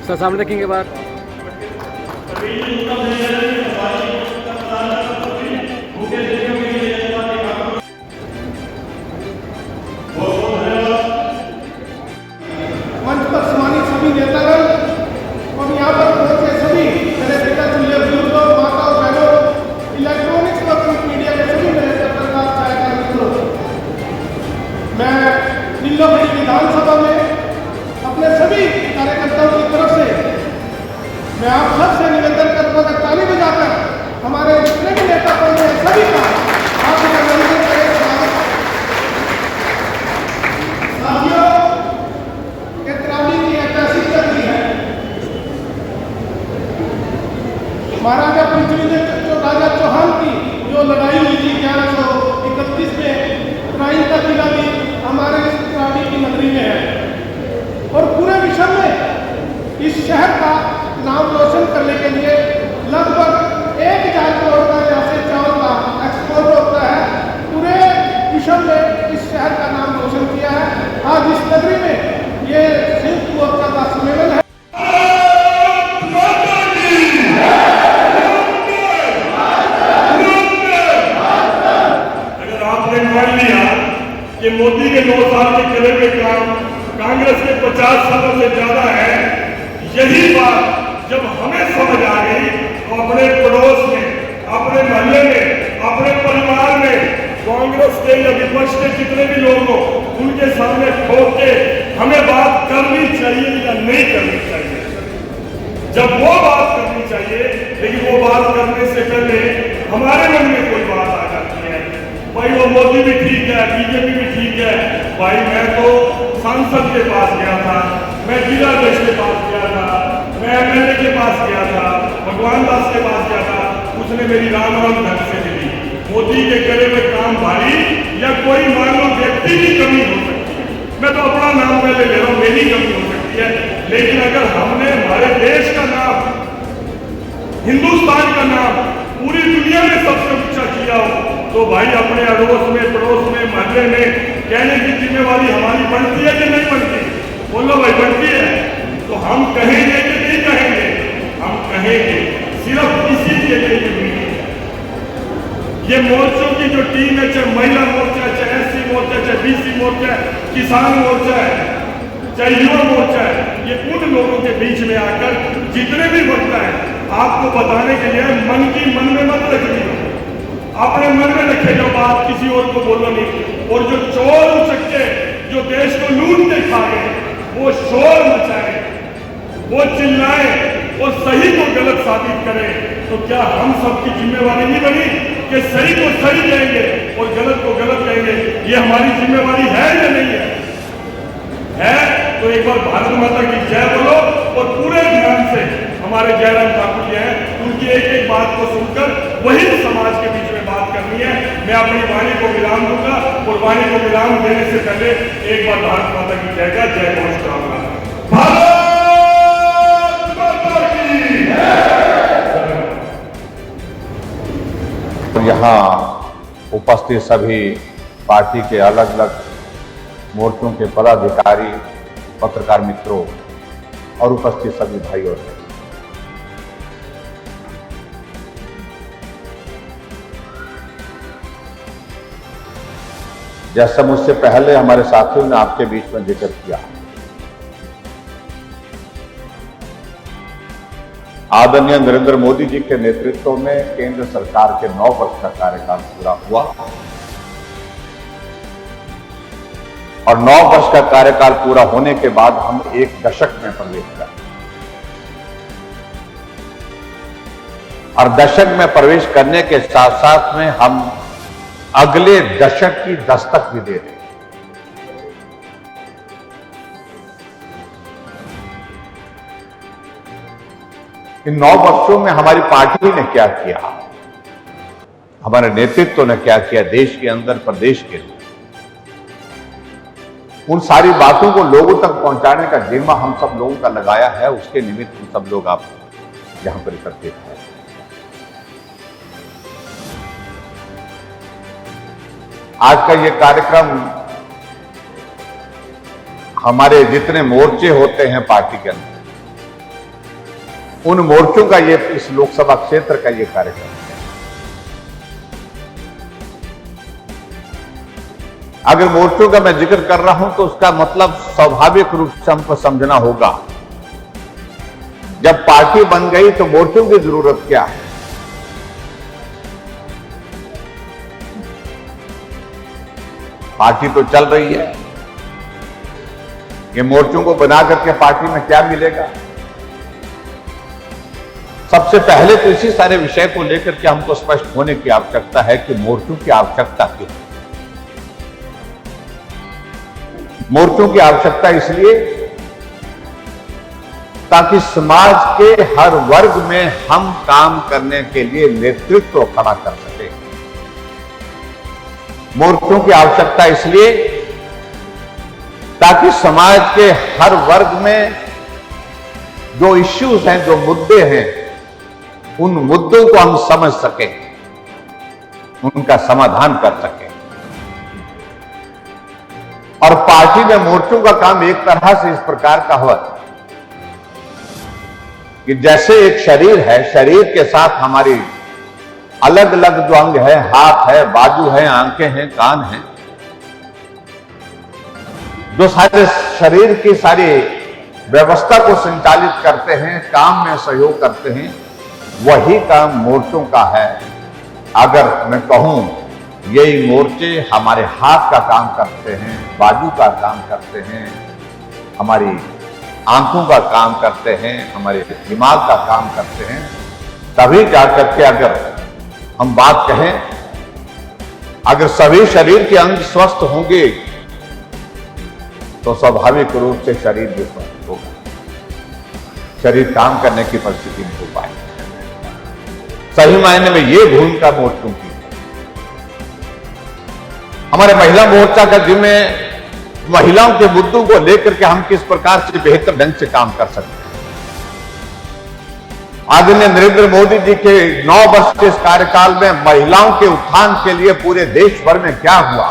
Sir सामने देखेंगे बार मंच पर सम्मानित सभी नेतागण और यहाँ पर पहुंचे सभी मेरे पिता तुल्य बुजुर्गों, माता और बहनों, इलेक्ट्रॉनिक्स और प्रिंट मीडिया के सभी मेरे पत्रकार छायाकार मित्रों, मैं नीलोखड़ी विधानसभा में अपने सभी कार्यकर्ताओं की तरफ से मैं आप सबसे निवेदन करूंगा कि ताली बजाकर हमारे जितने भी नेता बंधु हैं सभी का आप अभिनंदन करें, स्वागत। साथियों, केतरावली की ऐतिहासिक नगरी है। महाराजा पृथ्वीदेव राजा चौहान की जो लड़ाई हुई थी 1131 में, राइन का किला भी हमारे केतरावली की नगरी में है। और पूरे विश्व में इस शहर का नाम रोशन करने के लिए लगभग 1000 करोड़ का यहाँ से चावल का एक्सपोर्ट होता है। पूरे विश्व में इस शहर का नाम रोशन किया है। आज इस नगरी में ये संयुक्त मोर्चा का सम्मेलन है। अगर आपने मान लिया कि मोदी के 9 साल के करे हुए काम कांग्रेस के 50 सालों से ज्यादा है, यही बात जब हमें समझ आ गई तो अपने पड़ोस में, अपने मोहल्ले में, अपने परिवार में कांग्रेस के या विपक्ष के जितने भी लोग हो उनके सामने ठोक के हमें बात करनी चाहिए या नहीं करनी चाहिए। जब वो बात करनी चाहिए, लेकिन वो बात करने से पहले हमारे मन में कोई बात आ जाती है, भाई वो मोदी भी ठीक है, बीजेपी भी ठीक है। भाई मैं तो सांसद के पास गया था, मैं जिलाध्यक्ष के पास गया था, मैं एमएलए के पास गया था, भगवान दास के पास गया था, उसने मेरी राम राम ढंग से मिली। मोदी के करे हुए काम भारी या कोई मान लो व्यक्ति की कमी हो सकती है, मैं तो अपना नाम पहले ले रहा हूँ, मेरी कमी हो सकती है, लेकिन अगर हमने हमारे देश का नाम, हिंदुस्तान का नाम पूरी दुनिया में सबसे ऊंचा किया हो तो भाई अपने अड़ोस में, पड़ोस में, मोहल्ले में कहने की जिम्मेवारी हमारी बनती है कि नहीं बनती? बोलो भाई, बनती है। तो हम कहेंगे कि नहीं कहेंगे? हम कहेंगे। सिर्फ इसी के लिए ये मोर्चों की जो टीम है, चाहे महिला मोर्चा है, चाहे एससी मोर्चा है, चाहे बीसी मोर्चा है, किसान मोर्चा है, चाहे युवा मोर्चा है, ये उन लोगों के बीच में आकर जितने भी वक्ता है आपको बताने के लिए मन की मन में मत रखनी, अपने मन में रखे जो बात, किसी और को बोलो नहीं। और जो चोर उचक्के जो देश को लूट के खा गए वो शोर मचाए, वो चिल्लाए और सही को गलत साबित करें, तो क्या हम सबकी जिम्मेवारी नहीं बनी कि सही को सही कहेंगे और गलत को गलत कहेंगे? ये हमारी जिम्मेवारी है या नहीं है? तो एक बार भारत माता की जय बोलो और पूरे ध्यान से हमारे जयराम ठाकुर जी हैं, उनकी एक एक बात को सुनकर वही समाज के बीच में बात करनी है। मैं अपनी वाणी को विराम दूंगा और वाणी को विराम देने से पहले एक बार भारत माता की जय का जय घोष कराऊंगा। भारत माता की जय। यहाँ उपस्थित सभी पार्टी के अलग अलग मोर्चों के पदाधिकारी, पत्रकार मित्रों और उपस्थित सभी भाइयों से जैसा मुझसे पहले हमारे साथियों ने आपके बीच में जिक्र किया, आदरणीय नरेंद्र मोदी जी के नेतृत्व में केंद्र सरकार के 9 वर्ष का कार्यकाल पूरा हुआ और 9 वर्ष का कार्यकाल पूरा होने के बाद हम एक दशक में प्रवेश कर रहे हैं। और दशक में प्रवेश करने के साथ साथ में हम अगले दशक की दस्तक भी दे रहे हैं। इन 9 वर्षों में हमारी पार्टी ने क्या किया, हमारे नेतृत्व ने क्या किया देश के अंदर, प्रदेश के लिए, उन सारी बातों को लोगों तक पहुंचाने का जिम्मा हम सब लोगों का लगाया है। उसके निमित्त हम सब लोग आप यहां पर एकत्रित हैं। आज का ये कार्यक्रम हमारे जितने मोर्चे होते हैं पार्टी के अंदर, उन मोर्चों का ये इस लोकसभा क्षेत्र का ये कार्यक्रम है। अगर मोर्चों का मैं जिक्र कर रहा हूं तो उसका मतलब स्वाभाविक रूप से हमको समझना होगा, जब पार्टी बन गई तो मोर्चों की जरूरत क्या है। पार्टी तो चल रही है, ये मोर्चों को बना करके पार्टी में क्या मिलेगा। सबसे पहले तो इसी सारे विषय को लेकर के हमको स्पष्ट होने की आवश्यकता है कि मोर्चों की आवश्यकता क्यों। मोर्चों की आवश्यकता इसलिए ताकि समाज के हर वर्ग में हम काम करने के लिए नेतृत्व खड़ा कर सके। मोर्चों की आवश्यकता इसलिए ताकि समाज के हर वर्ग में जो इश्यूज हैं, जो मुद्दे हैं, उन मुद्दों को हम समझ सकें, उनका समाधान कर सकें। और पार्टी में मोर्चों का काम एक तरह से इस प्रकार का हुआ कि जैसे एक शरीर है, शरीर के साथ हमारी अलग अलग जो अंग है, हाथ है, बाजू है, आंखें हैं, कान हैं, जो सारे शरीर की सारी व्यवस्था को संचालित करते हैं, काम में सहयोग करते हैं, वही काम मोर्चों का है। अगर मैं कहूं यही मोर्चे हमारे हाथ का काम करते हैं, बाजू का काम करते हैं, हमारी आंखों का काम करते हैं, हमारे दिमाग का काम करते हैं, तभी जाकर के अगर हम बात कहें, अगर सभी शरीर के अंग स्वस्थ होंगे तो स्वाभाविक रूप से शरीर भी स्वस्थ होगा, शरीर काम करने की परिस्थिति नहीं हो पाएगी। सही मायने में ये भूमिका मोर्चों की। हमारे महिला मोर्चा का जिम्मे महिलाओं के मुद्दों को लेकर के हम किस प्रकार से बेहतर ढंग से काम कर सकते हैं। आदरणीय नरेंद्र मोदी जी के 9 वर्ष के इस कार्यकाल में महिलाओं के उत्थान के लिए पूरे देश भर में क्या हुआ,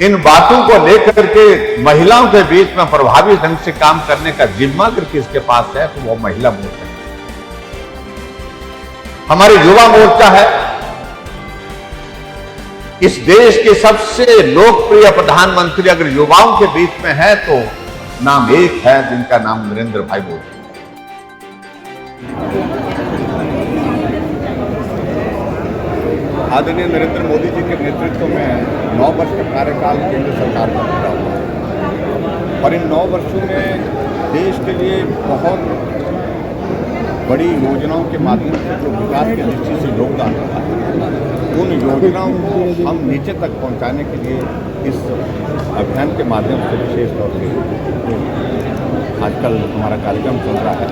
इन बातों को लेकर के महिलाओं के बीच में प्रभावी ढंग से काम करने का जिम्मा अगर किसके पास है तो वो महिला मोर्चा है। हमारे युवा मोर्चा है। इस देश के सबसे लोकप्रिय प्रधानमंत्री अगर युवाओं के बीच में है तो नाम एक है, जिनका नाम नरेंद्र भाई मोदी। आदरणीय नरेंद्र मोदी जी के नेतृत्व में 9 वर्ष का कार्यकाल केंद्र सरकार का पूरा हुआ और इन 9 वर्षों में देश के लिए बहुत बड़ी योजनाओं के माध्यम से जो विकास की दृष्टि से योगदान रहा है, उन योजनाओं को हम नीचे तक पहुंचाने के लिए इस अभियान के माध्यम से विशेष तौर पे जो आजकल हमारा कार्यक्रम चल रहा है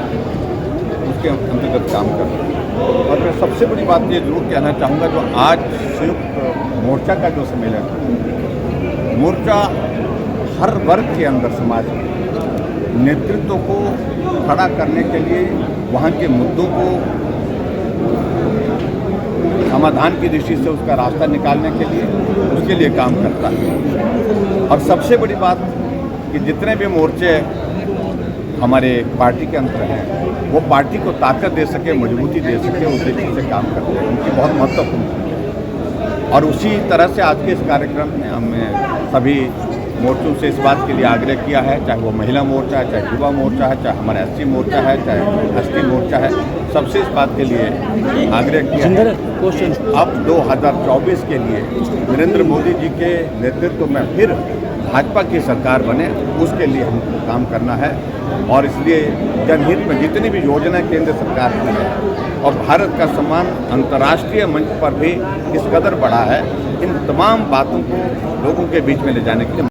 उसके अंतर्गत काम कर रहे हैं। और मैं सबसे बड़ी बात ये जरूर कहना चाहूँगा, जो आज संयुक्त मोर्चा का जो सम्मेलन है, मोर्चा हर वर्ग के अंदर समाज के नेतृत्व को खड़ा करने के लिए, वहाँ के मुद्दों को समाधान की दृष्टि से उसका रास्ता निकालने के लिए, उसके लिए काम करता है। और सबसे बड़ी बात कि जितने भी मोर्चे हमारे पार्टी के अंदर हैं, वो पार्टी को ताकत दे सके, मजबूती दे सके, उस दृष्टि से काम करते हैं। उनकी बहुत महत्वपूर्ण है। और उसी तरह से आज के इस कार्यक्रम में हमें सभी मोर्चों से इस बात के लिए आग्रह किया है, चाहे वो महिला मोर्चा है, चाहे युवा मोर्चा है, चाहे हमारा एससी मोर्चा है, चाहे एसटी मोर्चा है, सबसे इस बात के लिए आग्रह किया है। अब 2024 के लिए नरेंद्र मोदी जी के नेतृत्व में फिर भाजपा की सरकार बने, उसके लिए हमको काम करना है। और इसलिए जनहित में जितनी भी योजना केंद्र सरकार की है और भारत का सम्मान अंतर्राष्ट्रीय मंच पर भी इस कदर बढ़ा है, इन तमाम बातों को लोगों के बीच में ले जाने के लिए